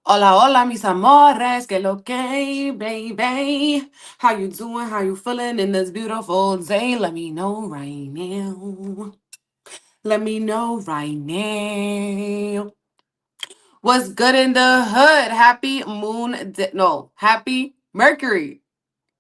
Hola, hola, mis amores, que lo que, baby? How you doing? How you feeling in this beautiful day? Let me know right now. Let me know right now. What's good in the hood? Happy happy Mercury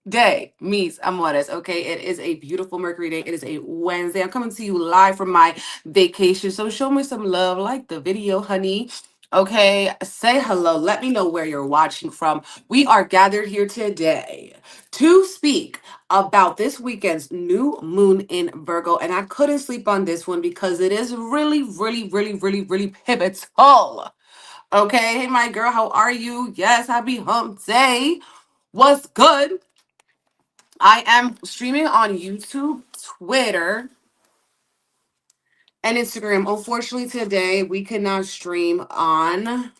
day, mis amores. Okay, it is a beautiful Mercury day. It is a Wednesday. I'm coming to you live from my vacation. So show me some love, like the video, honey. Okay, say hello. Let me know where you're watching from. We are gathered here today to speak about this weekend's new moon in Virgo. And I couldn't sleep on this one because it is really, really, really, really, really pivotal. Okay, hey, my girl, how are you? Yes, happy hump day. What's good? I am streaming on YouTube, Twitter, and Instagram. Unfortunately, today we could not stream on.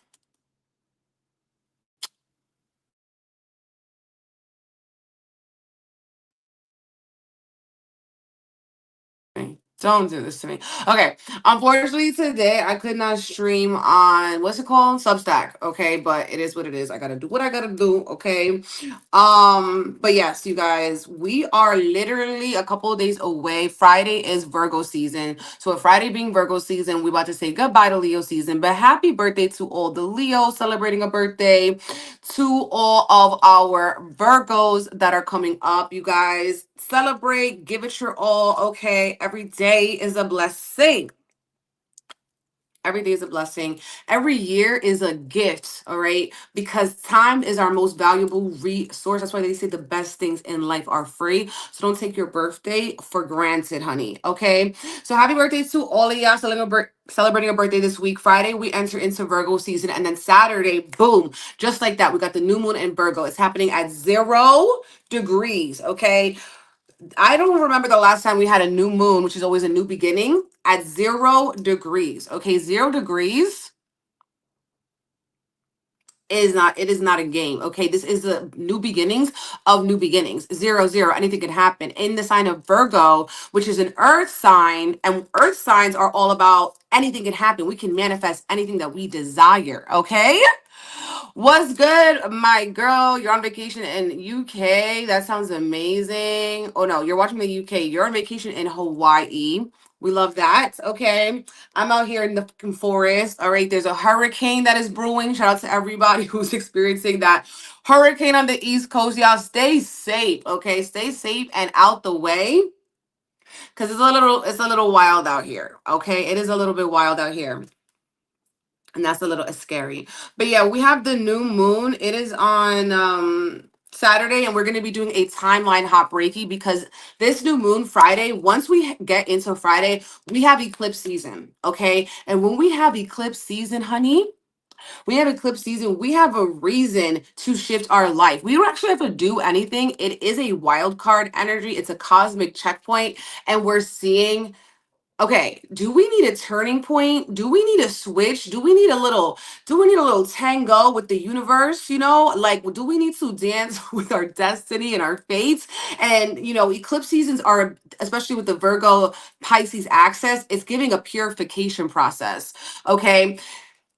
Don't do this to me. Okay. Unfortunately, today I could not stream on what's it called? Substack. Okay, but it is what it is. I gotta do what I gotta do. Okay. But yes, you guys, we are literally a couple of days away. Friday is Virgo season. So with Friday being Virgo season, we about to say goodbye to Leo season. But happy birthday to all the Leos celebrating a birthday, to all of our Virgos that are coming up. You guys celebrate, give it your all. Okay. Every day is a blessing. Every day is a blessing. Every year is a gift, all right? Because time is our most valuable resource. That's why they say the best things in life are free. So don't take your birthday for granted, honey, okay? So happy birthday to all of y'all celebrating a birthday this week. Friday, we enter into Virgo season. And then Saturday, boom, just like that, we got the new moon in Virgo. It's happening at 0 degrees, okay? I don't remember the last time we had a new moon, which is always a new beginning, at 0 degrees. Okay, 0 degrees it is not a game. Okay, this is the new beginnings of new beginnings. 0 0, anything can happen in the sign of Virgo, which is an earth sign, and earth signs are all about anything can happen. We can manifest anything that we desire. Okay. What's good, my girl? You're on vacation in UK. That sounds amazing. Oh no, you're watching the UK. You're on vacation in Hawaii. We love that. Okay. I'm out here in the fucking forest. All right. There's a hurricane that is brewing. Shout out to everybody who's experiencing that hurricane on the East Coast. Y'all stay safe. Okay. Stay safe and out the way. Cause it's a little wild out here. Okay. It is a little bit wild out here. And that's a little scary. But yeah, we have the new moon. It is on Saturday, and we're going to be doing a timeline hop Reiki because this new moon Friday, once we get into Friday, we have eclipse season. Okay. And when we have eclipse season, honey, we have eclipse season, we have a reason to shift our life. We don't actually have to do anything. It is a wild card energy, it's a cosmic checkpoint, and we're seeing, okay, do we need a turning point? Do we need a switch? Do we need a little tango with the universe, Like, do we need to dance with our destiny and our fates? And eclipse seasons are, especially with the Virgo Pisces axis, it's giving a purification process. Okay.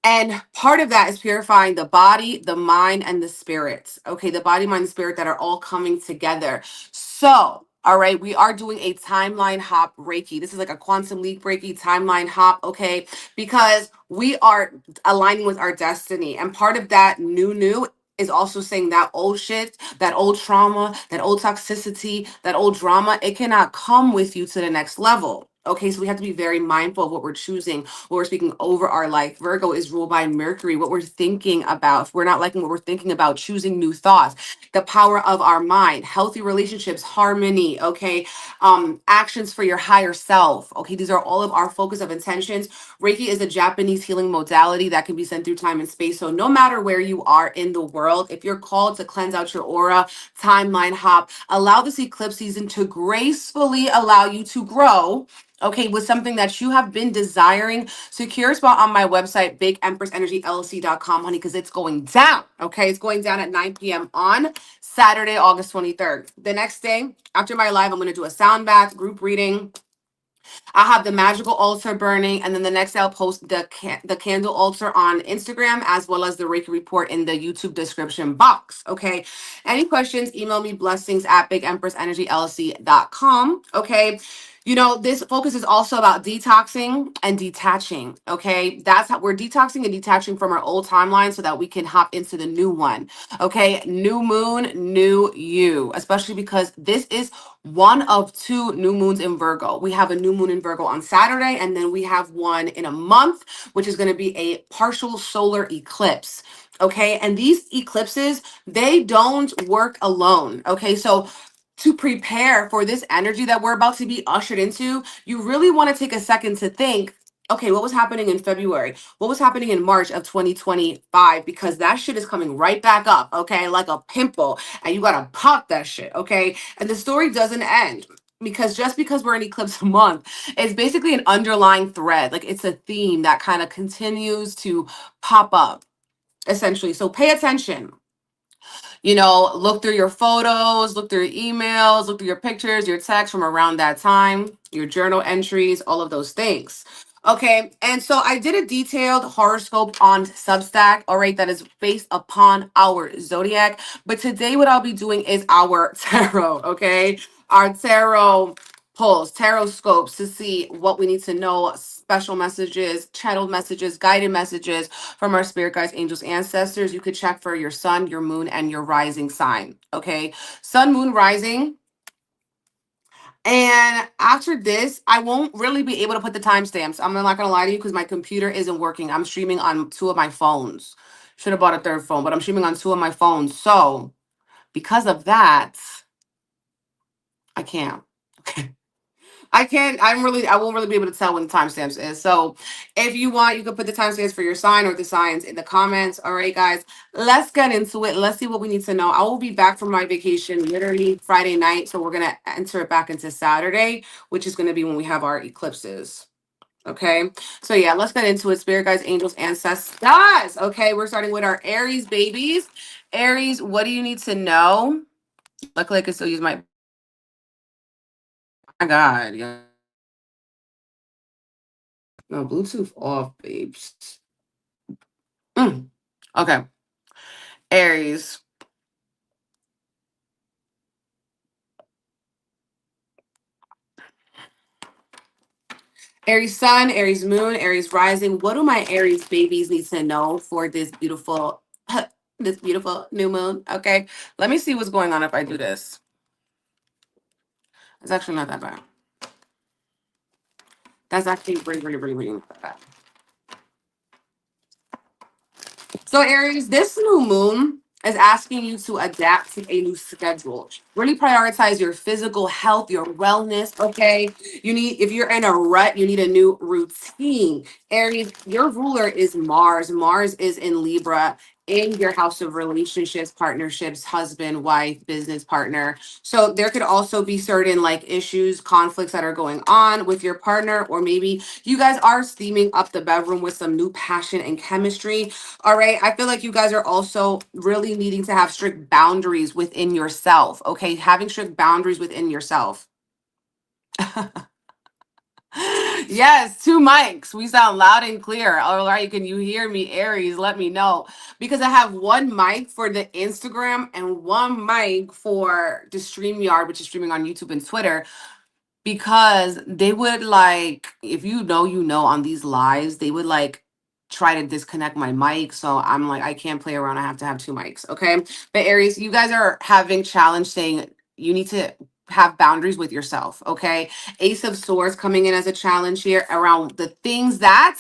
And part of that is purifying the body, the mind, and the spirit. Okay, the body, mind, and spirit that are all coming together. So, all right, we are doing a timeline hop Reiki. This is like a quantum leap Reiki timeline hop, okay? Because we are aligning with our destiny. And part of that new is also saying that old shit, that old trauma, that old toxicity, that old drama, it cannot come with you to the next level. Okay, so we have to be very mindful of what we're choosing, what we're speaking over our life. Virgo is ruled by Mercury, what we're thinking about. If we're not liking what we're thinking about, choosing new thoughts, the power of our mind, healthy relationships, harmony, okay, actions for your higher self. Okay, these are all of our focus of intentions. Reiki is a Japanese healing modality that can be sent through time and space. So no matter where you are in the world, if you're called to cleanse out your aura, timeline hop, allow this eclipse season to gracefully allow you to grow, okay, with something that you have been desiring. Secure a spot on my website, BigEmpressEnergyLLC.com, honey, because it's going down. Okay, it's going down at 9 p.m. on Saturday, August 23rd. The next day, after my live, I'm going to do a sound bath, group reading. I have the magical altar burning, and then the next day I'll post the candle altar on Instagram as well as the Reiki report in the YouTube description box. Okay. Any questions? Email me blessings at bigempressenergyllc.com. Okay. You know, this focus is also about detoxing and detaching. Okay. That's how we're detoxing and detaching from our old timeline so that we can hop into the new one. Okay. New moon, new you, especially because this is one of two new moons in Virgo. We have a new moon in Virgo on Saturday, and then we have one in a month, which is going to be a partial solar eclipse. Okay. And these eclipses, they don't work alone. Okay. So, to prepare for this energy that we're about to be ushered into, you really want to take a second to think, okay, what was happening in February? What was happening in March of 2025? Because that shit is coming right back up, okay, like a pimple, and you got to pop that shit, okay? And the story doesn't end. Because just because we're in eclipse month, it's basically an underlying thread. Like it's a theme that kind of continues to pop up, essentially. So pay attention. You know, look through your photos, look through your emails, look through your pictures, your texts from around that time, your journal entries, all of those things. Okay, and so I did a detailed horoscope on Substack, all right, that is based upon our zodiac. But today, what I'll be doing is our tarot, okay? Our tarot pulls, tarot scopes to see what we need to know, special messages, channeled messages, guided messages from our spirit guides, angels, ancestors. You could check for your sun, your moon, and your rising sign. Okay. Sun, moon, rising. And after this, I won't really be able to put the timestamps. I'm not going to lie to you because my computer isn't working. I'm streaming on two of my phones. Should have bought a third phone, but I'm streaming on two of my phones. So because of that, I can't. Okay. I can't, I won't really be able to tell when the timestamps is. So if you want, you can put the timestamps for your sign or the signs in the comments. All right, guys, let's get into it. Let's see what we need to know. I will be back from my vacation literally Friday night. So we're going to enter it back into Saturday, which is going to be when we have our eclipses. Okay. So yeah, let's get into it. Spirit guides, angels, ancestors. Okay. We're starting with our Aries babies. Aries, what do you need to know? Luckily, I can still use my God. Yeah. No, Bluetooth off, babes. Okay. Aries. Aries sun, Aries moon, Aries rising. What do my Aries babies need to know for this beautiful this beautiful new moon? Okay. Let me see what's going on if I do this. It's actually not that bad. That's actually really not that bad. So, Aries, this new moon is asking you to adapt to a new schedule. Really prioritize your physical health, your wellness. Okay. You need, if you're in a rut, you need a new routine. Aries, your ruler is Mars. Mars is in Libra in your house of relationships, partnerships, husband, wife, business partner. So there could also be certain like issues, conflicts that are going on with your partner, or maybe you guys are steaming up the bedroom with some new passion and chemistry. All right. I feel like you guys are also really needing to have strict boundaries within yourself. Okay. Having strict boundaries within yourself. Yes, two mics. We sound loud and clear. All right. Can you hear me, Aries? Let me know. Because I have one mic for the Instagram and one mic for the StreamYard, which is streaming on YouTube and Twitter. Because they would like, if you know, on these lives, they would like try to disconnect my mic. So I'm like, I can't play around. I have to have two mics. Okay. But Aries, you guys are having challenge saying you need to have boundaries with yourself. Okay. Ace of Swords coming in as a challenge here around the things that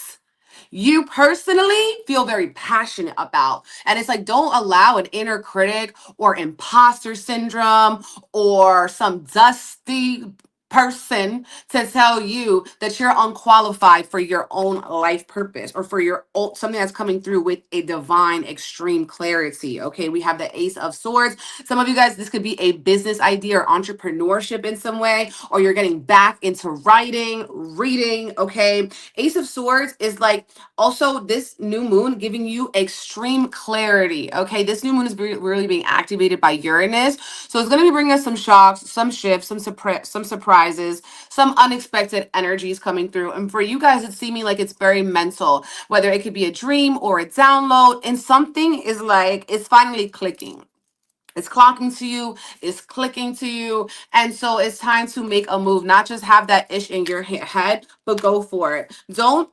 you personally feel very passionate about. And it's like, don't allow an inner critic or imposter syndrome or some dusty person to tell you that you're unqualified for your own life purpose or for your own, something that's coming through with a divine extreme clarity. Okay, we have the Ace of Swords. Some of you guys, this could be a business idea or entrepreneurship in some way, or you're getting back into writing, reading. Okay, Ace of Swords is like also this new moon giving you extreme clarity. Okay, this new moon is really being activated by Uranus, so it's going to be bringing us some shocks, some shifts, some surprises. surprises, some unexpected energies coming through. And for you guys, it's seeming like it's very mental, whether it could be a dream or a download, and something is like, it's finally clicking. It's clocking to you, it's clicking to you. And so it's time to make a move, not just have that ish in your head, but go for it. Don't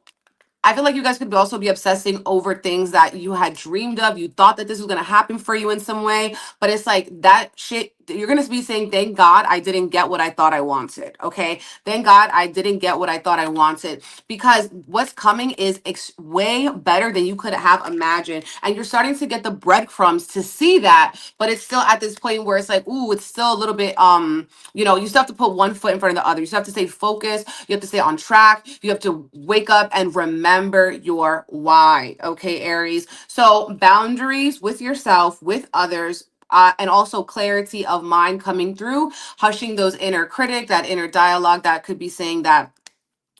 I feel like you guys could also be obsessing over things that you had dreamed of. You thought that this was going to happen for you in some way, but it's like that shit. You're going to be saying, thank God I didn't get what I thought I wanted. Okay. Thank God I didn't get what I thought I wanted, because what's coming is way better than you could have imagined. And you're starting to get the breadcrumbs to see that, but it's still at this point where it's like, ooh, it's still a little bit, you still have to put one foot in front of the other. You still have to stay focused. You have to stay on track. You have to wake up and remember your why. Okay, Aries. So boundaries with yourself, with others, and also clarity of mind coming through, hushing those inner critic, that inner dialogue that could be saying that,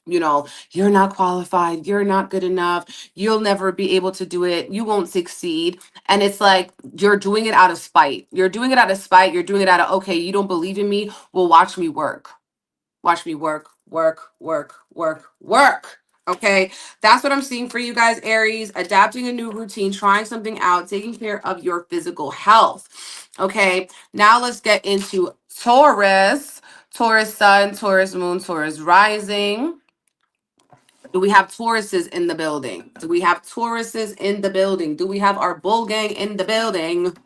you're not qualified, you're not good enough, you'll never be able to do it, you won't succeed. And it's like you're doing it out of spite. You're doing it out of spite. You're doing it out of, okay, you don't believe in me. Well, watch me work. Watch me work, work, work, work, work. Okay, that's what I'm seeing for you guys, Aries. Adapting a new routine, trying something out, taking care of your physical health. Okay, now let's get into Taurus. Taurus sun, Taurus moon, Taurus rising. Do we have Tauruses in the building? Do we have Tauruses in the building? Do we have our bull gang in the building?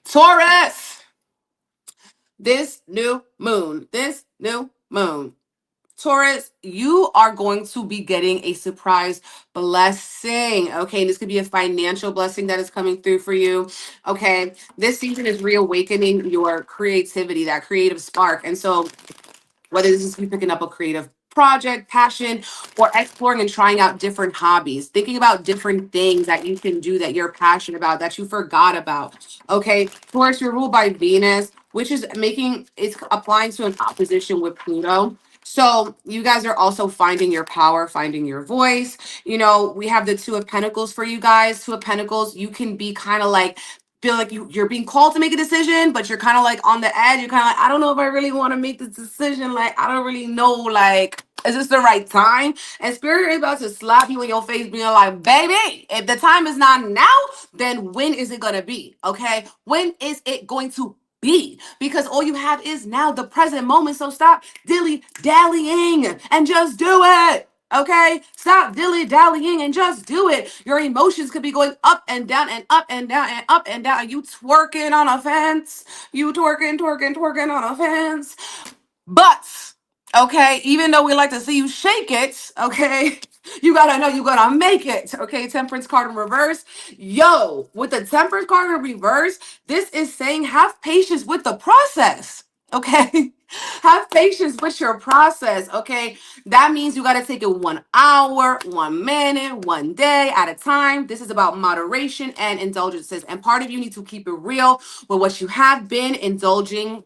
Taurus! This new moon. Taurus, you are going to be getting a surprise blessing. Okay, this could be a financial blessing that is coming through for you. Okay, this season is reawakening your creativity, that creative spark. And so whether this is you picking up a creative project, passion, or exploring and trying out different hobbies, thinking about different things that you can do that you're passionate about, that you forgot about. Okay, Taurus, you're ruled by Venus, which is it's applying to an opposition with Pluto. So you guys are also finding your power, finding your voice. We have the Two of Pentacles for you guys. Two of Pentacles, you can be kind of like, feel like you're being called to make a decision, but you're kind of like on the edge. You're kind of like, I don't know if I really want to make this decision. Like, I don't really know, like, is this the right time? And Spirit is about to slap you in your face, being like, baby, if the time is not now, then when is it going to be? Okay. When is it going to be? Because all you have is now, the present moment. So stop dilly dallying and just do it. Okay, stop dilly dallying and just do it. Your emotions could be going up and down and up and down and up and down. And you twerking on a fence. You twerking on a fence. But, okay, even though we like to see you shake it, okay, you gotta know you're gonna make it. Okay, Temperance card in reverse. Yo, with the Temperance card in reverse, this is saying have patience with the process. Okay. Have patience with your process. Okay. That means you got to take it 1 hour, 1 minute, 1 day at a time. This is about moderation and indulgences. And part of you need to keep it real with what you have been indulging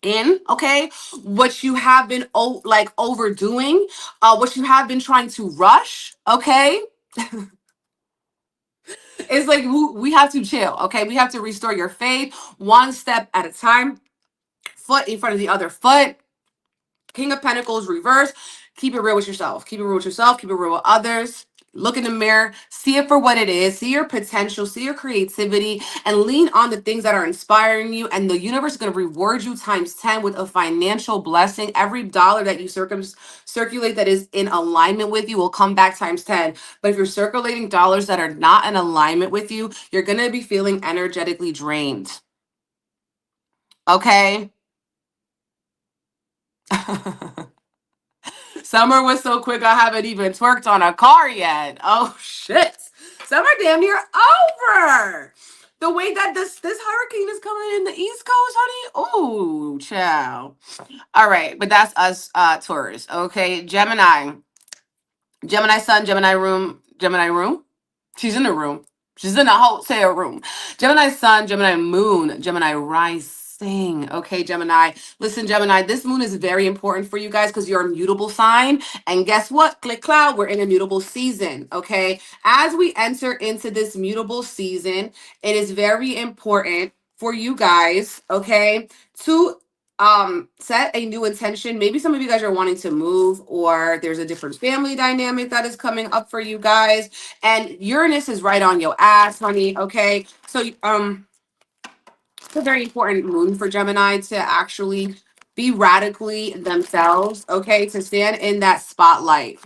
in, okay, what you have been overdoing, what you have been trying to rush, okay. It's like we have to chill, okay. We have to restore your faith one step at a time, foot in front of the other foot. King of Pentacles reverse. Keep it real with yourself. Keep it real with yourself. Keep it real with others. Look in the mirror, see it for what it is, see your potential, see your creativity, and lean on the things that are inspiring you. And the universe is going to reward you times 10 with a financial blessing. Every dollar that you circulate that is in alignment with you will come back times 10. But if you're circulating dollars that are not in alignment with you, you're going to be feeling energetically drained. Okay? Summer was so quick, I haven't even twerked on a car yet. Oh shit. Summer damn near over. The way that this hurricane is coming in the East Coast, honey. Oh, child. All right, but that's us Taurus. Okay, Gemini. Gemini sun, Gemini room, Gemini room. She's in the room. She's in a hotel room. Gemini sun, Gemini moon, Gemini rising. Okay, Gemini. Listen, Gemini, this moon is very important for you guys because you're a mutable sign. And guess what? Click cloud, we're in a mutable season. Okay. As we enter into this mutable season, it is very important for you guys, okay, to set a new intention. Maybe some of you guys are wanting to move, or there's a different family dynamic that is coming up for you guys, and Uranus is right on your ass, honey. Okay, so it's a very important moon for Gemini to actually be radically themselves, okay, to stand in that spotlight.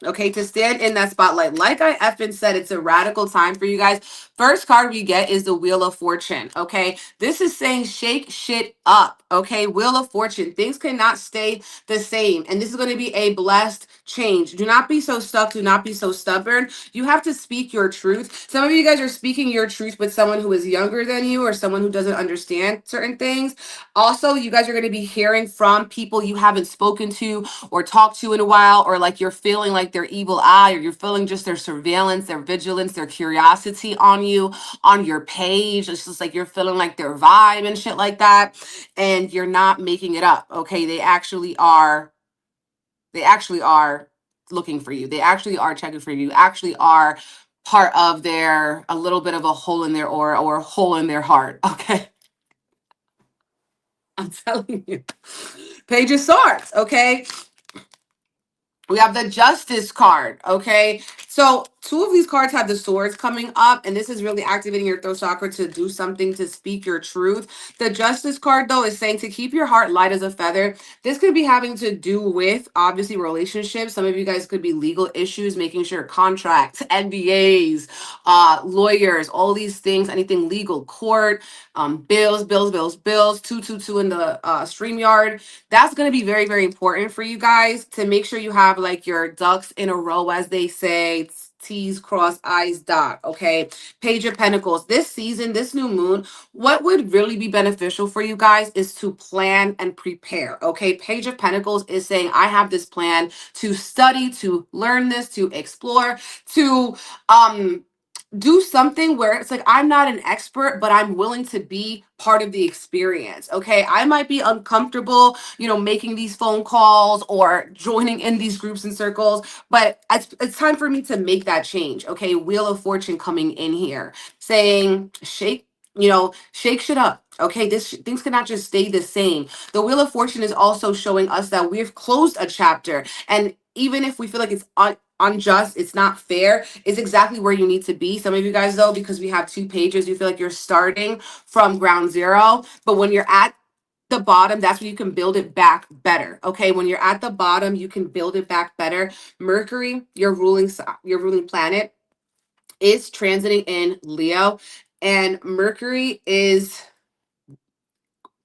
Okay, to stand in that spotlight. Like I effing said, it's a radical time for you guys. First card we get is the Wheel of Fortune. Okay, this is saying shake shit up. Okay, Wheel of Fortune. Things cannot stay the same. And this is going to be a blessed change. Do not be so stuck. Do not be so stubborn. You have to speak your truth. Some of you guys are speaking your truth with someone who is younger than you or someone who doesn't understand certain things. Also, you guys are going to be hearing from people you haven't spoken to or talked to in a while, or like you're feeling like their evil eye, or you're feeling just their surveillance, their vigilance, their curiosity on you, on your page. It's just like you're feeling like their vibe and shit like that. And you're not making it up. Okay. They actually are looking for you. They actually are checking for you. You actually are part of their, a little bit of a hole in their aura or a hole in their heart. Okay. I'm telling you. Page of Swords. Okay. We have the Justice card, okay? So two of these cards have the swords coming up, and this is really activating your throat chakra to do something, to speak your truth. The Justice card, though, is saying to keep your heart light as a feather. This could be having to do with, obviously, relationships. Some of you guys could be legal issues, making sure contracts, NDAs, lawyers, all these things, anything legal, court, bills, 222 in the StreamYard. That's going to be very, very important for you guys to make sure you have like your ducks in a row, as they say. T's cross, I's dot. Okay. Page of Pentacles. This season, this new moon, what would really be beneficial for you guys is to plan and prepare. Okay. Page of Pentacles is saying, I have this plan to study, to learn this, to explore, to do something where it's like, I'm not an expert, but I'm willing to be part of the experience. Okay. I might be uncomfortable, making these phone calls or joining in these groups and circles, but it's time for me to make that change. Okay. Wheel of Fortune coming in here saying, shake shit up. Okay. Things cannot just stay the same. The Wheel of Fortune is also showing us that we've closed a chapter. And even if we feel like it's unjust, it's not fair, it's exactly where you need to be. Some of you guys, though, because we have two pages, you feel like you're starting from ground zero. But when you're at the bottom, that's when you can build it back better. Okay. When you're at the bottom, you can build it back better. Mercury, your ruling planet, is transiting in Leo. And Mercury is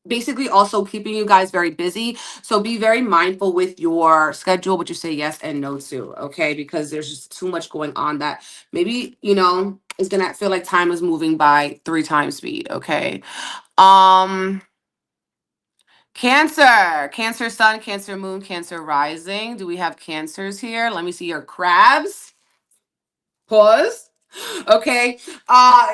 basically also keeping you guys very busy. So be very mindful with your schedule, what you say yes and no to, okay? Because there's just too much going on that maybe, is gonna feel like time is moving by 3 times speed, okay? Cancer sun, Cancer moon, Cancer rising. Do we have Cancers here? Let me see your crabs. Pause. Okay.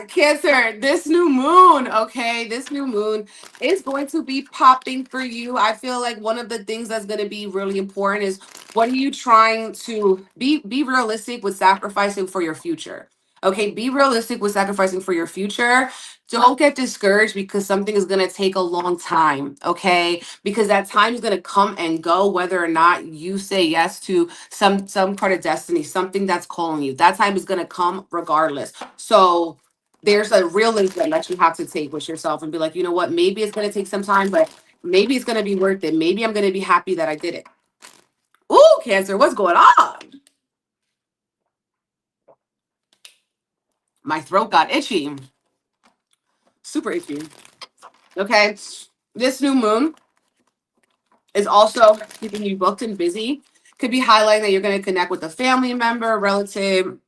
Cancer, this new moon, okay, this new moon is going to be popping for you. I feel like one of the things that's going to be really important is, what are you trying to be realistic with sacrificing for your future? Okay, be realistic with sacrificing for your future. Don't get discouraged because something is going to take a long time, okay? Because that time is going to come and go whether or not you say yes to some part of destiny, something that's calling you. That time is going to come regardless. So there's a realism that you have to take with yourself and be like, you know what? Maybe it's going to take some time, but maybe it's going to be worth it. Maybe I'm going to be happy that I did it. Ooh, Cancer, what's going on? My throat got itchy. Super itchy. Okay. This new moon is also keeping you booked and busy. Could be highlighting that you're going to connect with a family member, relative,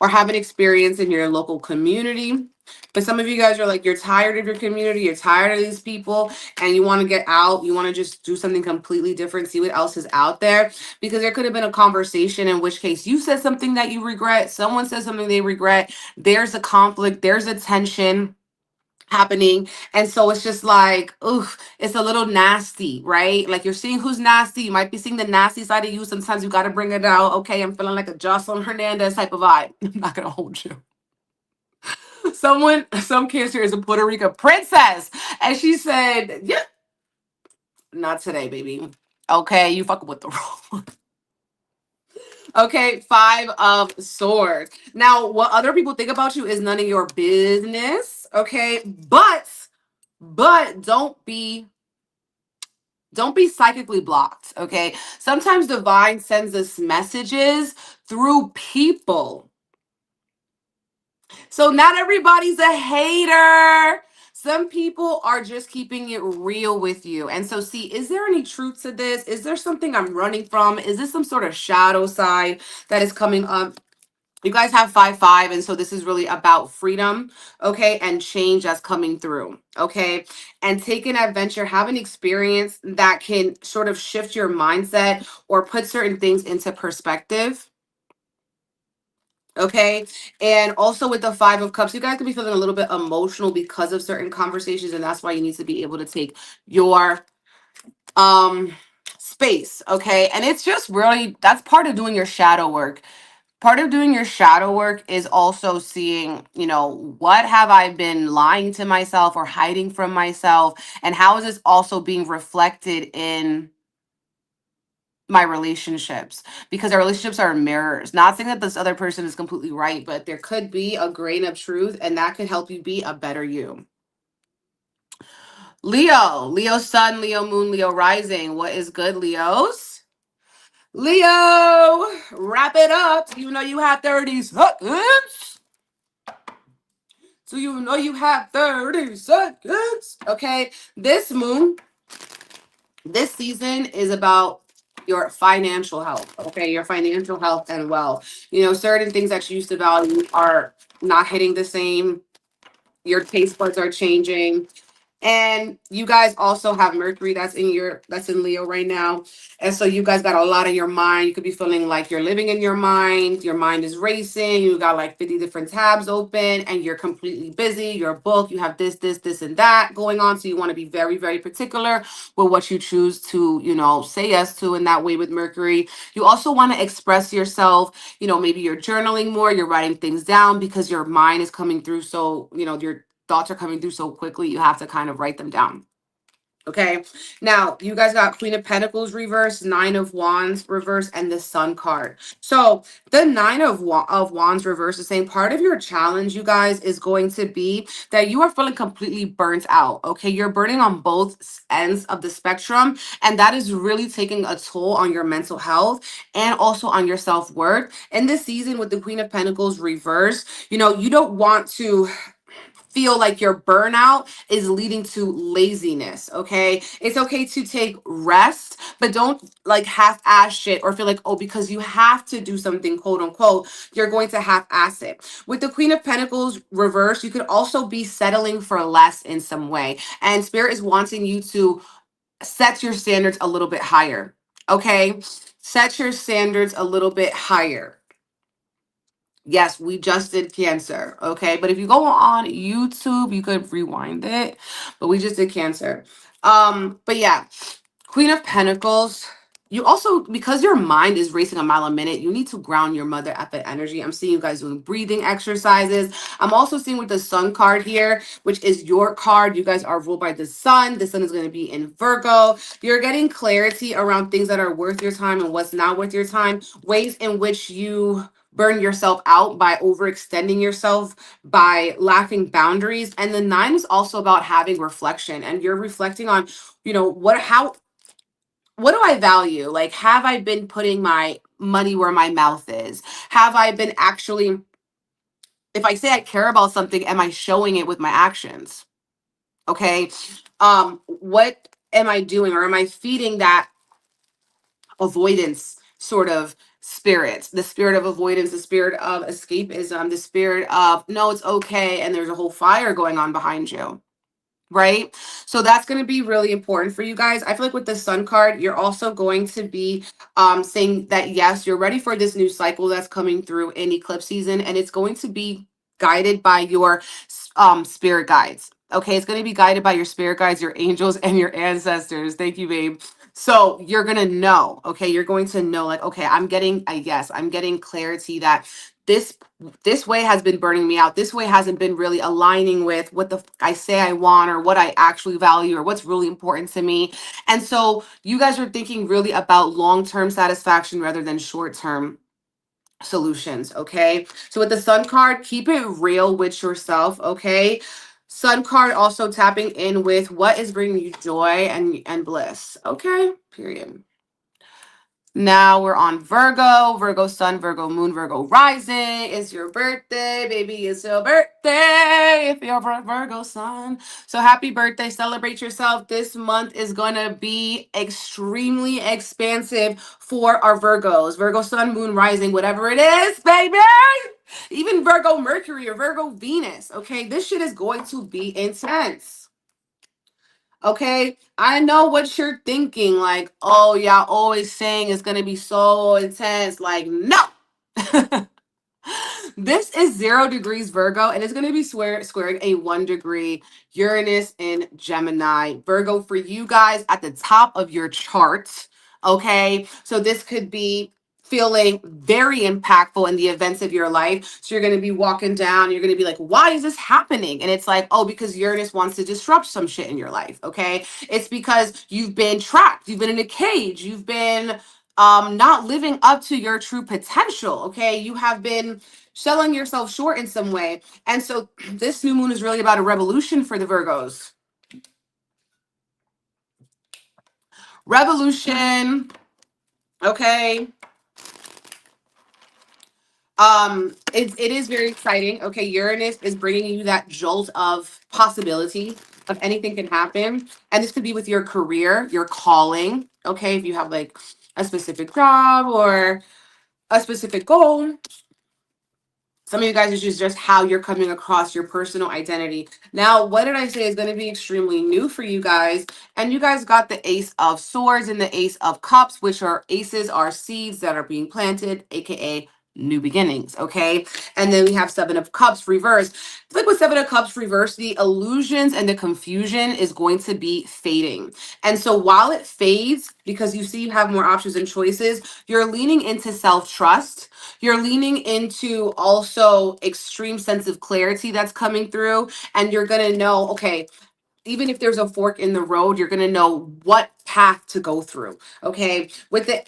or have an experience in your local community. But some of you guys are like, you're tired of your community, you're tired of these people, and you want to get out. You want to just do something completely different, see what else is out there. Because there could have been a conversation in which case you said something that you regret, someone said something they regret. There's a conflict, there's a tension happening, and so it's just like, oof, it's a little nasty, right? Like, you're seeing who's nasty. You might be seeing the nasty side of you. Sometimes you got to bring it out. Okay, I'm feeling like a Jocelyn Hernandez type of vibe. I'm not gonna hold you. Some Cancer is a Puerto Rican princess, and she said, "Yeah, not today, baby. Okay, you fucking with the wrong one." Okay, Five of Swords. Now, what other people think about you is none of your business. Okay, but don't be psychically blocked. Okay, sometimes divine sends us messages through people. So not everybody's a hater. Some people are just keeping it real with you. And so, see, is there any truth to this? Is there something I'm running from? Is this some sort of shadow side that is coming up? You guys have 5-5, and so this is really about freedom, okay, and change that's coming through, okay, and take an adventure, have an experience that can sort of shift your mindset or put certain things into perspective. Okay. And also with the Five of Cups, you guys could be feeling a little bit emotional because of certain conversations. And that's why you need to be able to take your space. Okay. And it's just really that's part of doing your shadow work. Part of doing your shadow work is also seeing, what have I been lying to myself or hiding from myself? And how is this also being reflected in my relationships, because our relationships are mirrors. Not saying that this other person is completely right, but there could be a grain of truth, and that could help you be a better you. Leo sun, Leo moon, Leo rising. What is good, Leos? Leo, wrap it up. You know you have 30 seconds. So you know you have 30 seconds. Okay. This season is about your financial health, okay? Your financial health and wealth. Certain things that you used to value are not hitting the same. Your taste buds are changing. And you guys also have Mercury that's in Leo right now. And so you guys got a lot on your mind. You could be feeling like you're living in your mind. Your mind is racing. You got like 50 different tabs open and you're completely busy. You're booked. You have this, and that going on. So you want to be very, very particular with what you choose to, say yes to in that way with Mercury. You also want to express yourself. Maybe you're journaling more, you're writing things down because your mind is coming through. So, your thoughts are coming through so quickly, you have to kind of write them down. Okay. Now, you guys got Queen of Pentacles reverse, Nine of Wands reverse, and the Sun card. So the Nine of Wands reverse is saying part of your challenge, you guys, is going to be that you are feeling completely burnt out. Okay. You're burning on both ends of the spectrum, and that is really taking a toll on your mental health and also on your self-worth. In this season with the Queen of Pentacles reverse, you don't want to feel like your burnout is leading to laziness. Okay. It's okay to take rest, but don't like half-ass shit or feel like, oh, because you have to do something, quote unquote, you're going to half-ass it. With the Queen of Pentacles reverse, you could also be settling for less in some way. And Spirit is wanting you to set your standards a little bit higher. Okay. Set your standards a little bit higher. Yes, we just did Cancer. Okay. But if you go on YouTube, you could rewind it. But we just did Cancer. But yeah, Queen of Pentacles. You also, because your mind is racing a mile a minute, you need to ground your mother effort energy. I'm seeing you guys doing breathing exercises. I'm also seeing with the Sun card here, which is your card. You guys are ruled by the Sun. The Sun is going to be in Virgo. You're getting clarity around things that are worth your time and what's not worth your time. Ways in which you burn yourself out by overextending yourself, by lacking boundaries. And the 9 is also about having reflection, and you're reflecting on, what do I value? Like, have I been putting my money where my mouth is? Have I been actually, if I say I care about something, am I showing it with my actions? Okay. What am I doing, or am I feeding that avoidance sort of spirit, the spirit of avoidance, the spirit of escapism, the spirit of no, it's okay, and there's a whole fire going on behind you, right? So that's going to be really important for you guys. I feel like with the Sun card, you're also going to be saying that yes, you're ready for this new cycle that's coming through in eclipse season, and it's going to be guided by your spirit guides. Okay, it's going to be guided by your spirit guides, your angels, and your ancestors. Thank you, babe. So you're going to know, okay, you're going to know, like, okay, I'm getting a yes, I'm getting clarity that this way has been burning me out. This way hasn't been really aligning with what the I say I want, or what I actually value, or what's really important to me. And so you guys are thinking really about long-term satisfaction rather than short-term solutions. Okay, so with the Sun card, keep it real with yourself. Okay, Sun card also tapping in with what is bringing you joy and bliss. Okay, period. Now we're on Virgo, Virgo sun, Virgo moon, Virgo rising. It's your birthday, baby. It's your birthday if you're a Virgo sun. So happy birthday. Celebrate yourself. This month is going to be extremely expansive for our Virgos. Virgo sun, moon, rising, whatever it is, baby. Even Virgo Mercury or Virgo Venus. Okay, this shit is going to be intense. Okay, I know what you're thinking. Like, oh, y'all always saying it's gonna be so intense. Like, no. This is 0 degrees Virgo, and it's going to be squaring a 1 degree Uranus in Gemini. Virgo, for you guys at the top of your chart. Okay, so this could be feeling very impactful in the events of your life. So you're going to be walking down, you're going to be like, why is this happening? And it's like, oh, because Uranus wants to disrupt some shit in your life. Okay, it's because you've been trapped, you've been in a cage, you've been not living up to your true potential. Okay, you have been selling yourself short in some way. And so this new moon is really about a revolution for the Virgos. Revolution. Okay. It is very exciting. Okay, Uranus is bringing you that jolt of possibility of anything can happen, and this could be with your career, your calling. Okay, if you have like a specific job or a specific goal. Some of you guys, it's just how you're coming across your personal identity. Now, what did I say is going to be extremely new for you guys? And you guys got the Ace of Swords and the Ace of Cups, which are aces are seeds that are being planted, aka new beginnings. Okay, and then we have Seven of Cups reversed. It's like with Seven of Cups reversed, the illusions and the confusion is going to be fading. And so while it fades, because you see you have more options and choices, you're leaning into self-trust. You're leaning into also extreme sense of clarity that's coming through, and you're going to know, okay, even if there's a fork in the road, you're going to know what path to go through. Okay, with the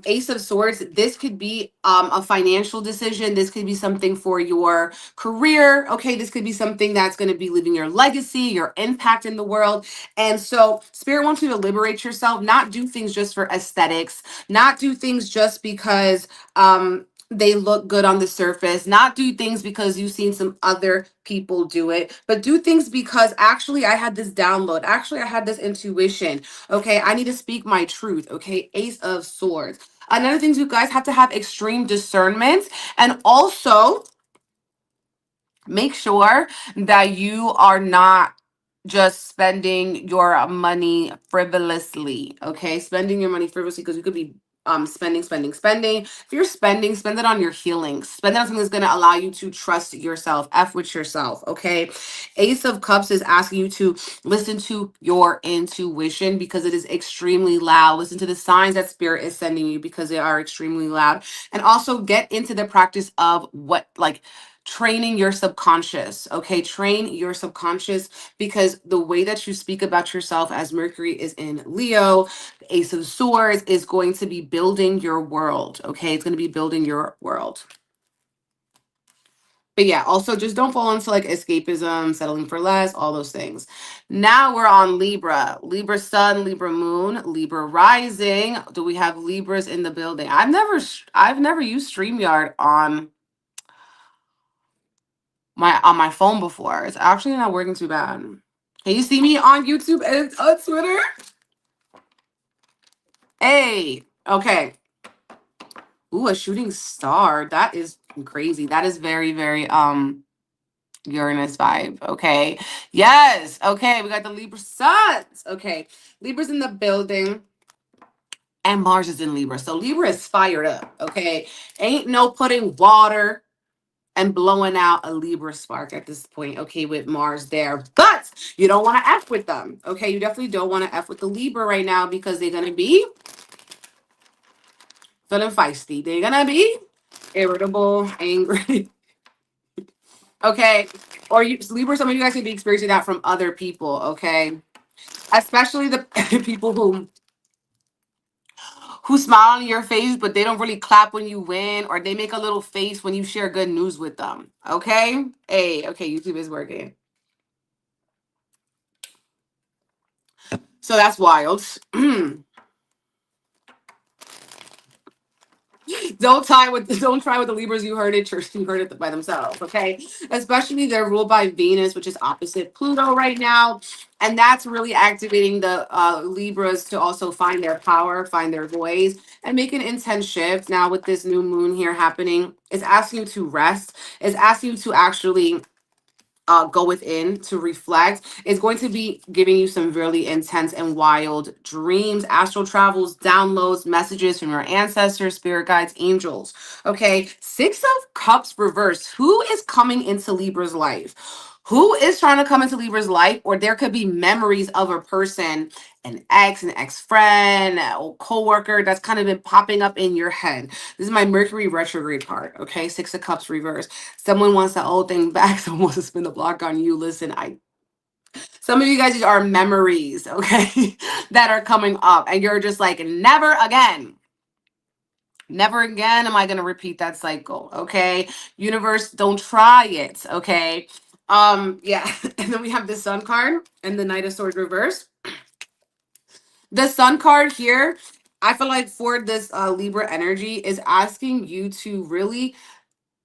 Ace of Swords, this could be a financial decision. This could be something for your career. Okay, this could be something that's going to be leaving your legacy, your impact in the world. And so Spirit wants you to liberate yourself, not do things just for aesthetics, not do things just because they look good on the surface, not do things because you've seen some other people do it, but do things because actually I had this download, actually I had this intuition. Okay, I need to speak my truth. Okay, Ace of Swords. Another thing, you guys have to have extreme discernment, and also make sure that you are not just spending your money frivolously. Okay, spending your money frivolously, because you could be spending. If you're spending, spend it on your healing. Spend it on something that's going to allow you to trust yourself, F with yourself. Okay, Ace of Cups is asking you to listen to your intuition because it is extremely loud. Listen to the signs that Spirit is sending you because they are extremely loud. And also get into the practice of training your subconscious. Okay, train your subconscious, because the way that you speak about yourself, as Mercury is in Leo, Ace of Swords is going to be building your world. Okay, it's going to be building your world. But yeah, also just don't fall into like escapism, settling for less, all those things. Now we're on Libra. Libra sun, Libra moon, Libra rising. Do we have Libras in the building? I've never used StreamYard on my phone before. It's actually not working too bad. Can you see me on YouTube and on Twitter? Hey, okay. Ooh, a shooting star. That is crazy. That is very, very Uranus vibe. Okay. Yes. Okay, we got the Libra suns. Okay. Libra's in the building. And Mars is in Libra. So Libra is fired up. Okay. Ain't no putting water and blowing out a Libra spark at this point, okay, with Mars there. But you don't want to F with them, okay? You definitely don't want to F with the Libra right now, because they're going to be feeling feisty. They're going to be irritable, angry. Okay. Or you Libra, some of you guys can be experiencing that from other people, okay? Especially the people who smile on your face, but they don't really clap when you win, or they make a little face when you share good news with them. Okay? Hey, okay, YouTube is working. So that's wild. Don't try with the Libras. You heard it by themselves, okay? Especially they're ruled by Venus, which is opposite Pluto right now. And that's really activating the Libras to also find their power, find their voice, and make an intense shift. Now, with this new moon here happening, it's asking you to rest. It's asking you to actually go within to reflect. It's going to be giving you some really intense and wild dreams, astral travels, downloads, messages from your ancestors, spirit guides, angels. Okay, Six of Cups reversed. Who is coming into Libra's life? Who is trying to come into Libra's life? Or there could be memories of a person, an ex-friend, an old coworker that's kind of been popping up in your head. This is my Mercury retrograde card. Okay, Six of Cups reversed. Someone wants the old thing back. Someone wants to spin the block on you. Listen, some of you guys are memories, okay, that are coming up, and you're just like, never again. Never again am I gonna repeat that cycle. Okay. Universe, don't try it. Okay. Yeah. And then we have the Sun card and the Knight of Swords reverse. The Sun card here, I feel like for this Libra energy is asking you to really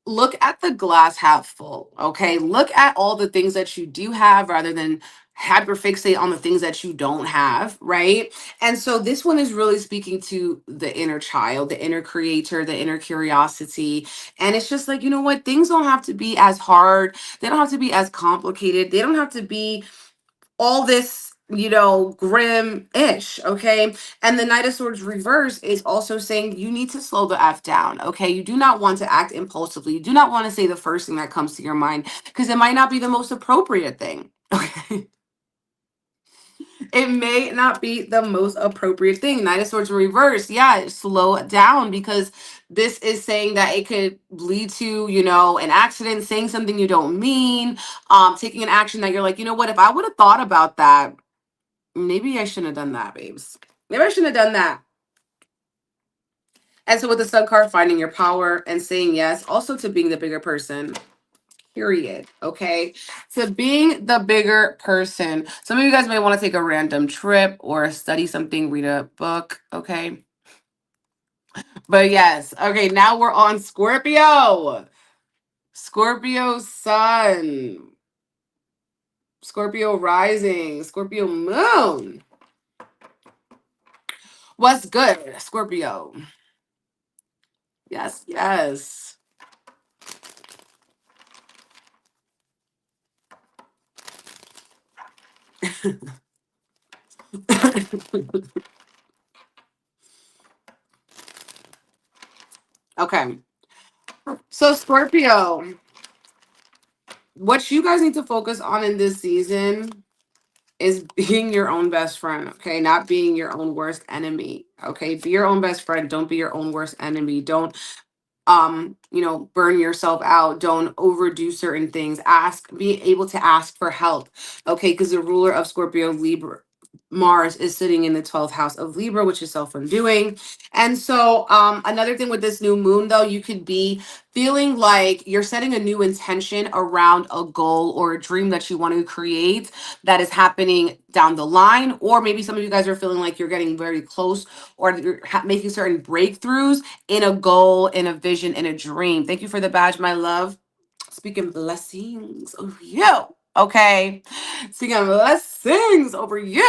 look at the glass half full. Okay. Look at all the things that you do have rather than hyperfixate on the things that you don't have. Right. And so this one is really speaking to the inner child, the inner creator, the inner curiosity. And it's just like, you know what? Things don't have to be as hard. They don't have to be as complicated. They don't have to be all this, grim ish. Okay. And the Knight of Swords reverse is also saying you need to slow the F down. Okay. You do not want to act impulsively. You do not want to say the first thing that comes to your mind because it might not be the most appropriate thing. Okay. It may not be the most appropriate thing. Knight of Swords in reverse. Yeah, slow down because this is saying that it could lead to, an accident, saying something you don't mean, taking an action that you're like, you know what, if I would have thought about that, maybe I shouldn't have done that, babes. Maybe I shouldn't have done that. And so with the Sun card, finding your power and saying yes, also to being the bigger person. Period. Okay. To being the bigger person. Some of you guys may want to take a random trip or study something, read a book. Okay. But yes. Okay. Now we're on Scorpio. Scorpio sun. Scorpio rising. Scorpio moon. What's good, Scorpio? Yes. Yes. Okay. So, Scorpio, what you guys need to focus on in this season is being your own best friend, okay? Not being your own worst enemy, okay? Be your own best friend. Don't be your own worst enemy. Don't burn yourself out. Don't overdo certain things. Be able to ask for help, okay? Because the ruler of Scorpio, Libra, Mars, is sitting in the 12th house of Libra, which is self-undoing. And so another thing with this new moon, though, you could be feeling like you're setting a new intention around a goal or a dream that you want to create that is happening down the line. Or maybe some of you guys are feeling like you're getting very close or you're making certain breakthroughs in a goal, in a vision, in a dream. Thank you for the badge, my love. Speaking blessings over you. Okay. Speaking blessings over you.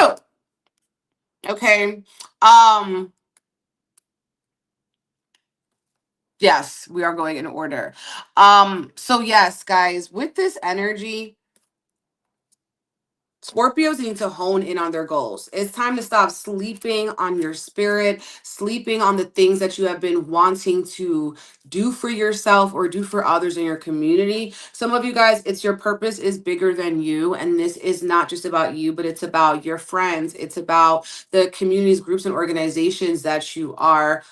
Okay. Yes, we are going in order. So yes, guys, with this energy, Scorpios need to hone in on their goals. It's time to stop sleeping on your spirit, sleeping on the things that you have been wanting to do for yourself or do for others in your community. Some of you guys, it's your purpose is bigger than you. And this is not just about you, but it's about your friends. It's about the communities, groups, and organizations that you are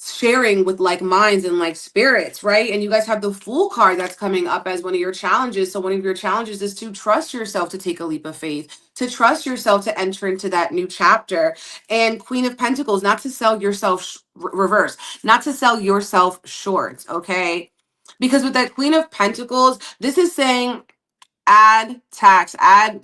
sharing with like minds and like spirits, right? And you guys have the Fool card that's coming up as one of your challenges. So one of your challenges is to trust yourself, to take a leap of faith, to trust yourself to enter into that new chapter. And Queen of Pentacles, not to sell yourself reverse, not to sell yourself short, okay? Because with that Queen of Pentacles, this is saying add tax, add,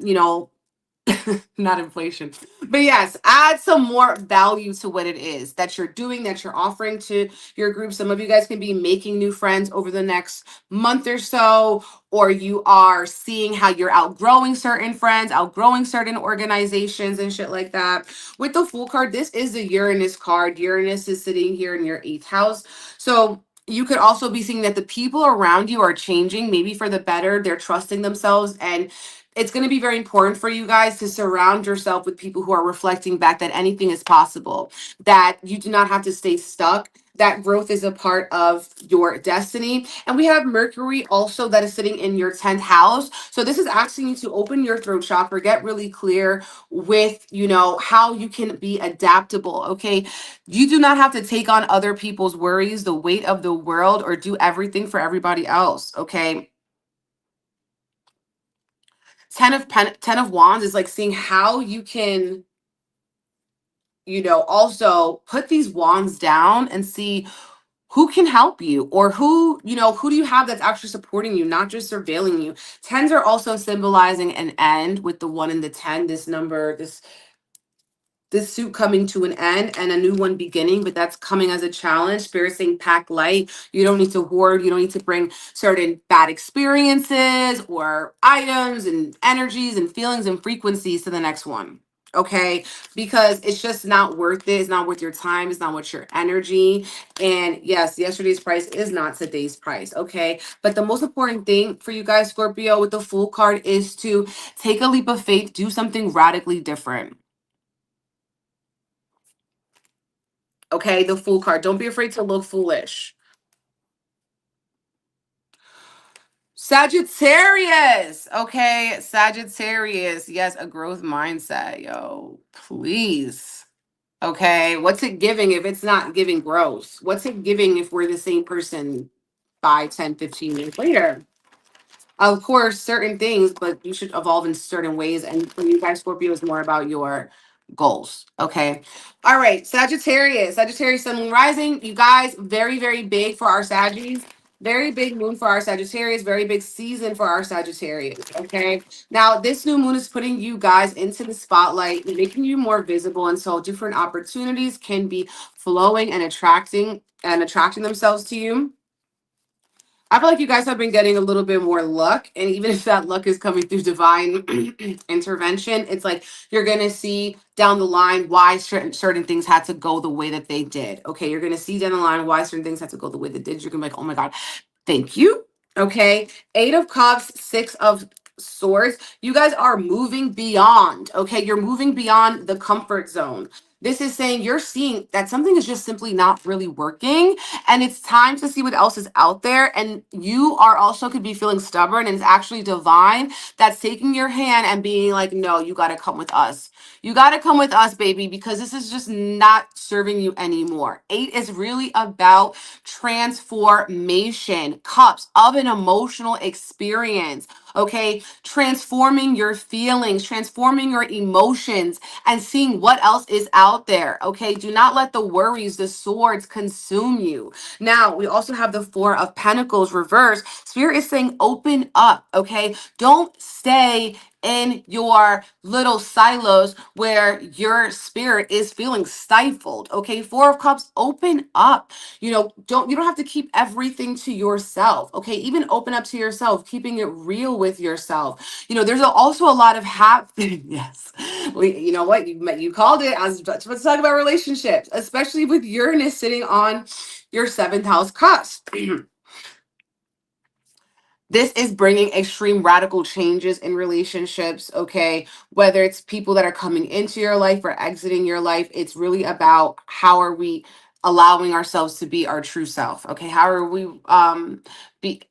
not inflation, but yes, add some more value to what it is that you're doing, that you're offering to your group. Some of you guys can be making new friends over the next month or so, or you are seeing how you're outgrowing certain friends, outgrowing certain organizations and shit like that. With the Fool card, this is the Uranus card. Uranus is sitting here in your 8th house. So you could also be seeing that the people around you are changing, maybe for the better. They're trusting themselves, and it's going to be very important for you guys to surround yourself with people who are reflecting back that anything is possible, that you do not have to stay stuck, that growth is a part of your destiny. And we have Mercury also that is sitting in your 10th house. So this is asking you to open your throat chakra, get really clear with, how you can be adaptable. Okay. You do not have to take on other people's worries, the weight of the world, or do everything for everybody else. Okay. 10 of Wands is like seeing how you can, also put these wands down and see who can help you, or who do you have that's actually supporting you, not just surveilling you. Tens are also symbolizing an end with the 1 and the 10, this number, this suit coming to an end and a new one beginning, but that's coming as a challenge. Spirit saying pack light. You don't need to hoard. You don't need to bring certain bad experiences or items and energies and feelings and frequencies to the next one. Okay, because it's just not worth it. It's not worth your time. It's not worth your energy. And yes, yesterday's price is not today's price. Okay, but the most important thing for you guys, Scorpio, with the Fool card is to take a leap of faith, do something radically different. Okay, the Fool card. Don't be afraid to look foolish. Sagittarius. Okay, Sagittarius. Yes, a growth mindset, yo. Please. Okay, what's it giving if it's not giving growth? What's it giving if we're the same person 5, 10, 15 years later? Of course, certain things, but you should evolve in certain ways. And for you guys, Scorpio is more about your goals. Okay. All right. Sagittarius, Sagittarius, Sun, Moon, Rising. You guys, very, very big for our Saggies. Very big moon for our Sagittarius. Very big season for our Sagittarius. Okay. Now, this new moon is putting you guys into the spotlight, making you more visible. And so different opportunities can be flowing and attracting themselves to you. I feel like you guys have been getting a little bit more luck. And even if that luck is coming through divine intervention, it's like you're going to see down the line why certain things had to go the way that they did. Okay. You're going to see down the line why certain things had to go the way they did. You're going to be like, oh my God, thank you. Okay. 8 of Cups, 6 of Swords. You guys are moving beyond. Okay. You're moving beyond the comfort zone. This is saying you're seeing that something is just simply not really working, and it's time to see what else is out there. And you are also could be feeling stubborn, and it's actually divine that's taking your hand and being like, no, you got to come with us. You got to come with us, baby, because this is just not serving you anymore. 8 is really about transformation, cups of an emotional experience. Okay, transforming your feelings, transforming your emotions, and seeing what else is out there. Okay, do not let the worries, the swords consume you. Now, we also have the 4 of Pentacles reverse. Spirit is saying open up. Okay, don't stay in your little silos where your spirit is feeling stifled. Okay, 4 of Cups, open up. You don't have to keep everything to yourself. Okay, even open up to yourself, keeping it real with yourself. There's also a lot of yes. You know what, you called it. I was about to talk about relationships, especially with Uranus sitting on your 7th house cusp. This is bringing extreme radical changes in relationships, okay? Whether it's people that are coming into your life or exiting your life, it's really about how are we allowing ourselves to be our true self, okay? How are we be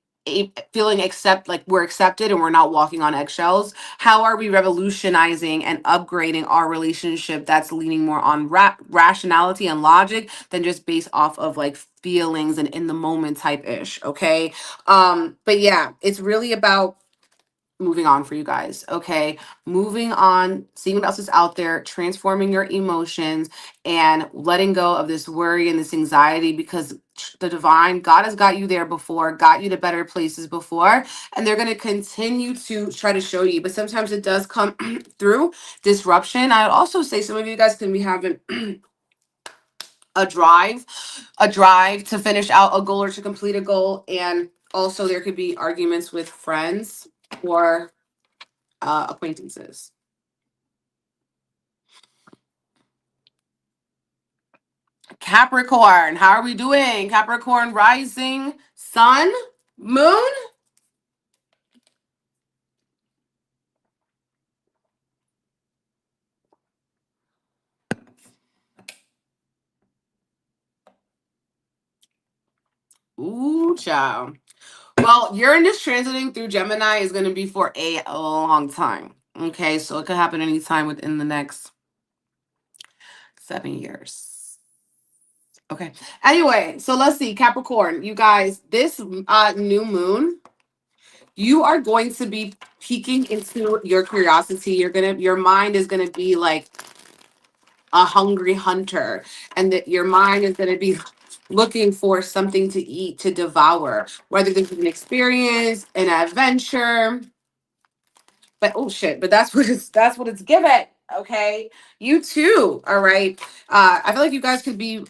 feeling like we're accepted and we're not walking on eggshells? How are we revolutionizing and upgrading our relationship that's leaning more on rationality and logic than just based off of like feelings and in the moment type ish? Okay. But yeah, it's really about moving on for you guys. Okay. Moving on, seeing what else is out there, transforming your emotions, and letting go of this worry and this anxiety, because the divine God has got you there before, got you to better places before, and they're going to continue to try to show you. But sometimes it does come through disruption. I would also say some of you guys can be having a drive, to finish out a goal or to complete a goal. And also there could be arguments with friends or acquaintances. Capricorn, how are we doing? Capricorn rising, sun, moon. Ooh, child. Well, Uranus transiting through Gemini is going to be for a long time. Okay, so it could happen anytime within the next 7 years. Okay. Anyway, so let's see, Capricorn, you guys, this new moon, you are going to be peeking into your curiosity. Your mind is gonna be like a hungry hunter, and that your mind is gonna be looking for something to eat, to devour, whether this is an experience, an adventure. But oh shit, but that's what it's given. Okay. You too. All right. I feel like you guys could be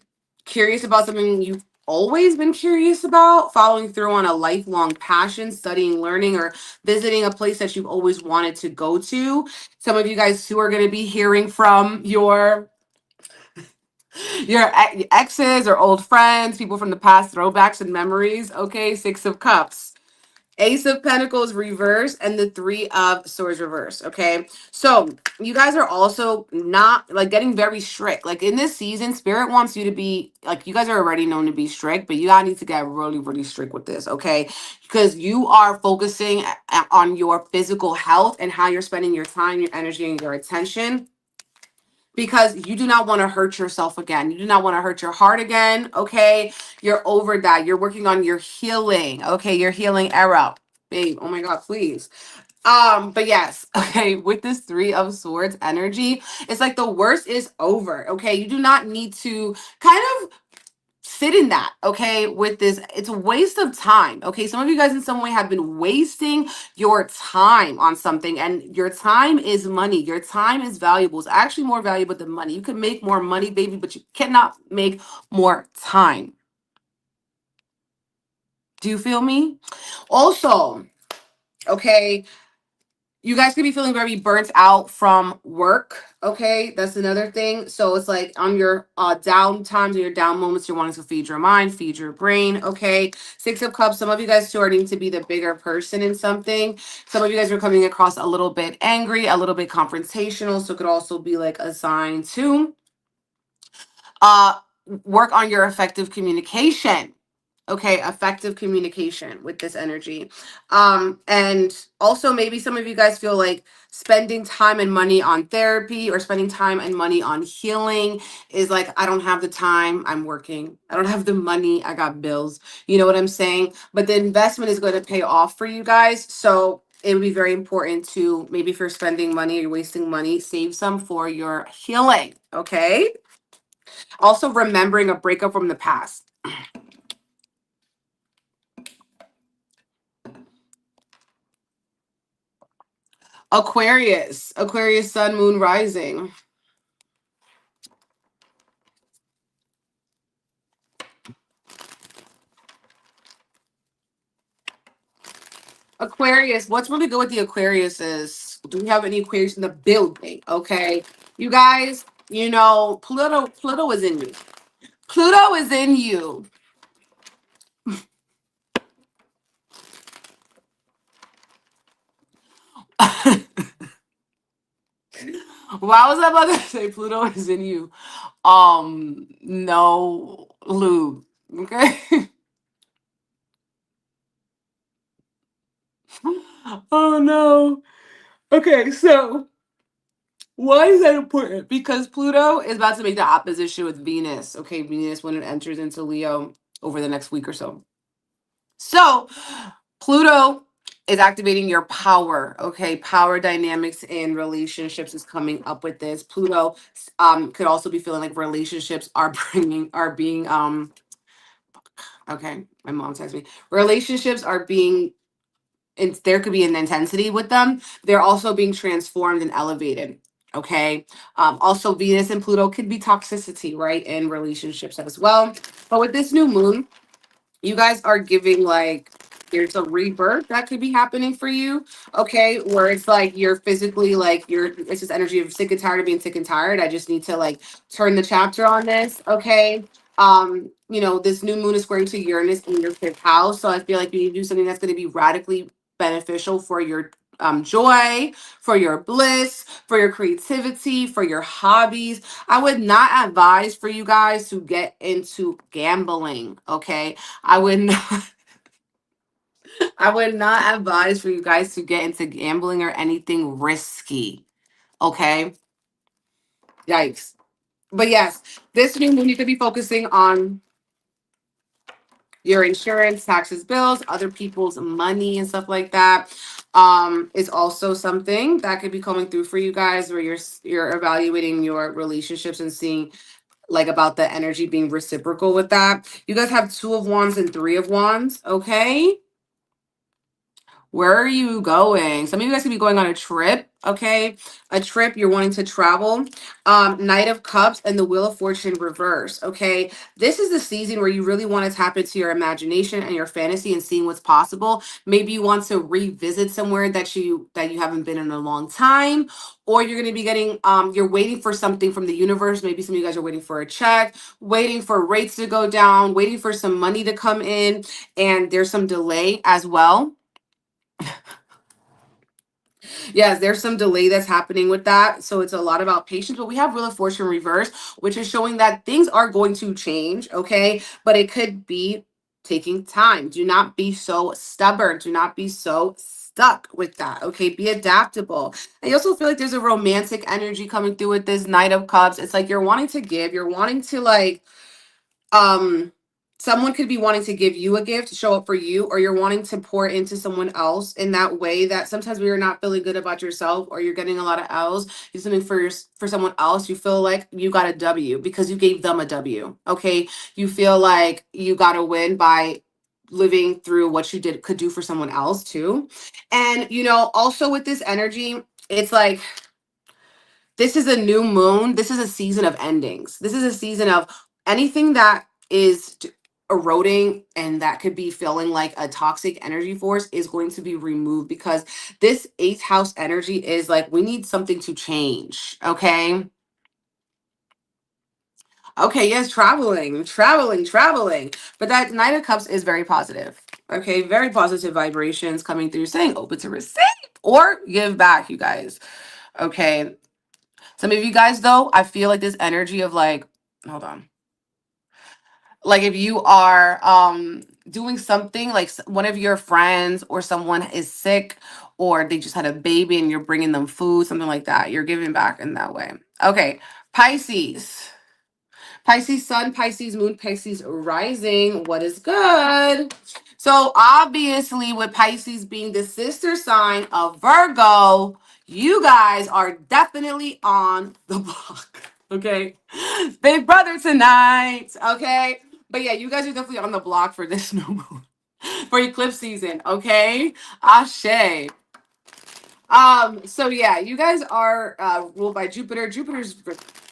curious about something you've always been curious about, following through on a lifelong passion, studying, learning, or visiting a place that you've always wanted to go to. Some of you guys who are going to be hearing from your exes or old friends, people from the past, throwbacks and memories. Okay, Six of Cups, Ace of Pentacles reverse, and the Three of Swords reverse. Okay. So you guys are also not like getting very strict. Like in this season, Spirit wants you to be like, you guys are already known to be strict, but you gotta need to get really, really strict with this. Okay. Because you are focusing on your physical health and how you're spending your time, your energy, and your attention, because you do not want to hurt yourself again. You do not want to hurt your heart again. Okay. You're over that. You're working on your healing. Okay. Your healing era. Babe, oh my God, please. But yes, okay, with this Three of Swords energy, it's like the worst is over. Okay. You do not need to kind of sit in that. Okay, with this, it's a waste of time. Okay, some of you guys in some way have been wasting your time on something, and your time is money. Your time is valuable. It's actually more valuable than money. You can make more money, baby, but you cannot make more time. Do you feel me? Also, okay, you guys could be feeling very burnt out from work. Okay, that's another thing. So it's like on your down times or your down moments, you're wanting to feed your mind, feed your brain. Okay, Six of Cups, some of you guys starting to be the bigger person in something. Some of you guys are coming across a little bit angry, a little bit confrontational, so it could also be like a sign to uh work on your effective communication. Okay, effective communication with this energy. And also maybe some of you guys feel like spending time and money on therapy or spending time and money on healing is like, I don't have the time, I'm working. I don't have the money, I got bills. You know what I'm saying? But the investment is going to pay off for you guys. So it would be very important to, maybe if you're spending money or you're wasting money, save some for your healing. Okay. Also remembering a breakup from the past. Aquarius, Aquarius, sun, moon, rising. Aquarius, what's really good with the Aquarius is, do we have any Aquarius in the building? Okay. You guys, you know, Pluto is in you. Pluto is in you. Why was I about to say Pluto is in you? No lube. Okay. Oh no. Okay, so why is that important? Because Pluto is about to make the opposition with Venus. Okay, Venus when it enters into Leo over the next week or so. So Pluto is activating your power. Okay, power dynamics in relationships is coming up with this. Pluto could also be feeling like relationships are being okay. My mom texted me. Relationships are being there could be an intensity with them. They're also being transformed and elevated. Okay. Also, Venus and Pluto could be toxicity, right, in relationships as well. But with this new moon, you guys are giving like there's a rebirth that could be happening for you, okay, where it's like you're physically like you're it's this energy of sick and tired of being sick and tired. I just need to like turn the chapter on this, okay. This new moon is squaring to Uranus in your fifth house, so I feel like you need to do something that's going to be radically beneficial for your joy, for your bliss, for your creativity, for your hobbies. I would not advise for you guys to get into gambling, okay? I would not I would not advise for you guys to get into gambling or anything risky. Okay? Yikes. But yes, this new moon you could be focusing on your insurance, taxes, bills, other people's money and stuff like that. Is also something that could be coming through for you guys where you're evaluating your relationships and seeing like about the energy being reciprocal with that. You guys have 2 of Wands and 3 of Wands, okay? Where are you going? Some of you guys could be going on a trip, okay? A trip, you're wanting to travel. Knight of Cups and the Wheel of Fortune reverse, okay? This is the season where you really want to tap into your imagination and your fantasy and seeing what's possible. Maybe you want to revisit somewhere that you haven't been in a long time, or you're going to be getting you're waiting for something from the universe. Maybe some of you guys are waiting for a check, waiting for rates to go down, waiting for some money to come in, and there's some delay as well. Yes, there's some delay that's happening with that. So it's a lot about patience. But we have Wheel of Fortune reverse, which is showing that things are going to change, okay? But it could be taking time. Do not be so stubborn. Do not be so stuck with that, okay? Be adaptable. I also feel like there's a romantic energy coming through with this Knight of Cups. It's like you're wanting to give, you're wanting to like um someone could be wanting to give you a gift, show up for you, or you're wanting to pour into someone else in that way that sometimes when you're not feeling good about yourself or you're getting a lot of L's, you do something for someone else, you feel like you got a W because you gave them a W. Okay. You feel like you got a win by living through what you could do for someone else too. And also with this energy, it's like this is a new moon. This is a season of endings. This is a season of anything that is eroding and that could be feeling like a toxic energy force is going to be removed because this eighth house energy is like we need something to change. Okay. Okay. Yes. Traveling. But that Knight of Cups is very positive. Okay. Very positive vibrations coming through saying open to receive or give back, you guys. Okay. Some of you guys, though, I feel like this energy of like, hold on. Like if you are doing something like one of your friends or someone is sick or they just had a baby and you're bringing them food, something like that. You're giving back in that way. Okay, Pisces. Pisces sun, Pisces moon, Pisces rising. What is good? So obviously with Pisces being the sister sign of Virgo, you guys are definitely on the block. Okay. Big brother tonight. Okay. But yeah, you guys are definitely on the block for this new moon. For eclipse season. Okay. Ashe. So yeah, you guys are ruled by Jupiter. Jupiter's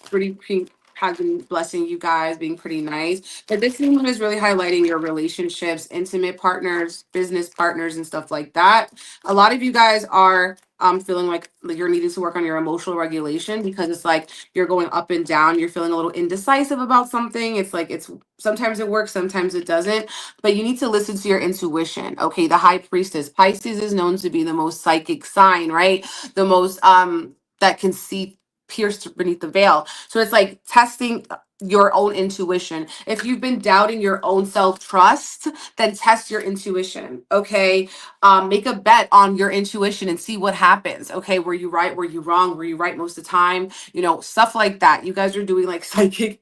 pretty pink, has been blessing you guys, being pretty nice. But this new moon is really highlighting your relationships, intimate partners, business partners, and stuff like that. A lot of you guys are feeling like you're needing to work on your emotional regulation because it's like you're going up and down. You're feeling a little indecisive about something. It's like it's sometimes it works, sometimes it doesn't. But you need to listen to your intuition. Okay, the high priestess. Pisces is known to be the most psychic sign, right? The most that can see pierced beneath the veil. So it's like testing your own intuition. If you've been doubting your own self-trust, then test your intuition. Okay. Make a bet on your intuition and see what happens. Okay. Were you right? Were you wrong? Were you right most of the time? You know, stuff like that. You guys are doing like psychic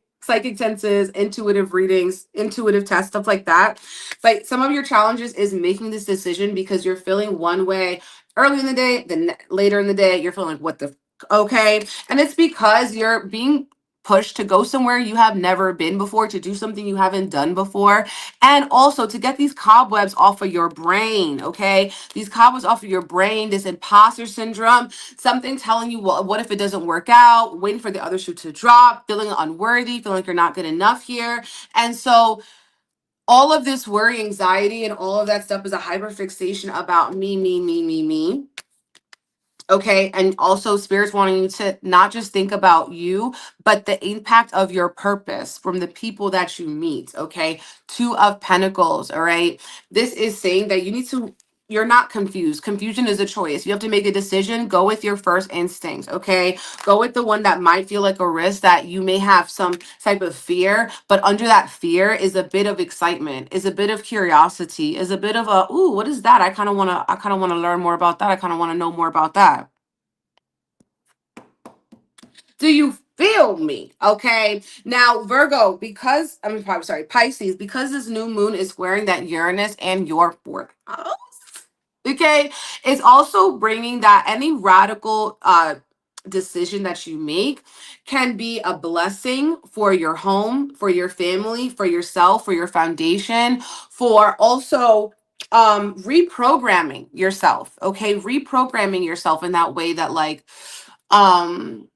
senses, intuitive readings, intuitive tests, stuff like that. But some of your challenges is making this decision because you're feeling one way early in the day, then later in the day, you're feeling like, what the okay. And it's because you're being push to go somewhere you have never been before, to do something you haven't done before, and also to get these cobwebs off of your brain, okay? These cobwebs off of your brain, this imposter syndrome, something telling you, well, what if it doesn't work out? Waiting for the other shoe to drop, feeling unworthy, feeling like you're not good enough here. And so all of this worry, anxiety, and all of that stuff is a hyperfixation about me. Okay. And also, spirits wanting you to not just think about you, but the impact of your purpose from the people that you meet. Okay. Two of Pentacles. All right. This is saying that you need to, you're not confused. Confusion is a choice. You have to make a decision. Go with your first instincts. Okay. Go with the one that might feel like a risk, that you may have some type of fear, but under that fear is a bit of excitement, is a bit of curiosity, is a bit of a, ooh, what is that? I kind of want to learn more about that. I kind of want to know more about that. Do you feel me? Okay. Now, Virgo, because Pisces, because this new moon is squaring that Uranus and your fourth house. Okay. It's also bringing that any radical decision that you make can be a blessing for your home, for your family, for yourself, for your foundation, for also reprogramming yourself. Okay. Reprogramming yourself in that way that like the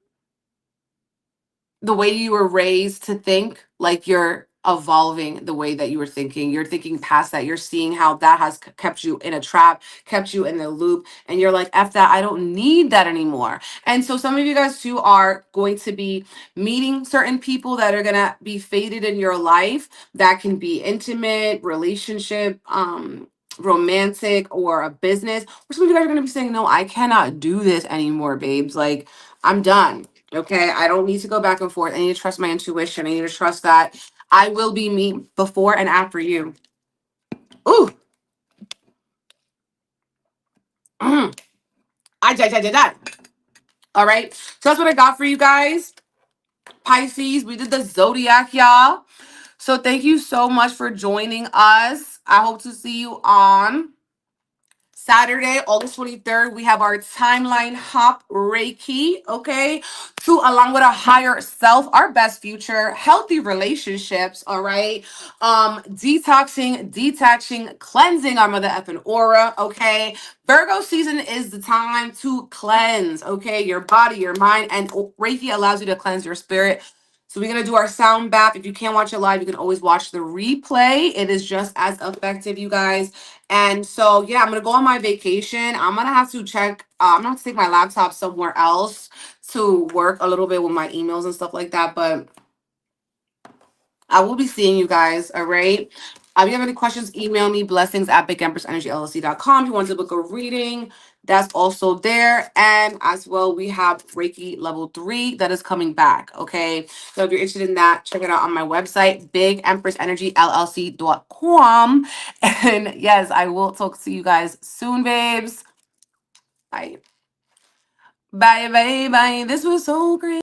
way you were raised to think, like you're evolving the way that you were thinking. You're thinking past that. You're seeing how that has kept you in a trap, kept you in the loop. And you're like, F that, I don't need that anymore. And so some of you guys too are going to be meeting certain people that are going to be fated in your life. That can be intimate, relationship, romantic, or a business. Or some of you guys are going to be saying, no, I cannot do this anymore, babes. Like, I'm done. Okay, I don't need to go back and forth. I need to trust my intuition. I need to trust that I will be me before and after you. Ooh. I did that. All right. So that's what I got for you guys. Pisces, we did the zodiac, y'all. So thank you so much for joining us. I hope to see you on Saturday, August 23rd, we have our timeline hop Reiki, okay? To align with our higher self, our best future, healthy relationships, all right? Detoxing, detaching, cleansing our mother effing aura, okay? Virgo season is the time to cleanse, okay? Your body, your mind, and Reiki allows you to cleanse your spirit. So we're going to do our sound bath. If you can't watch it live, you can always watch the replay. It is just as effective, you guys. And so, yeah, I'm going to go on my vacation. I'm going to have to check. I'm going to have to take my laptop somewhere else to work a little bit with my emails and stuff like that. But I will be seeing you guys. All right. If you have any questions, email me blessings@BigEmpressEnergyLLC.com. If you want to book a reading, that's also there. And as well, we have Reiki level 3 that is coming back. Okay. So if you're interested in that, check it out on my website, BigEmpressEnergyLLC.com. And yes, I will talk to you guys soon, babes. Bye. Bye. This was so great.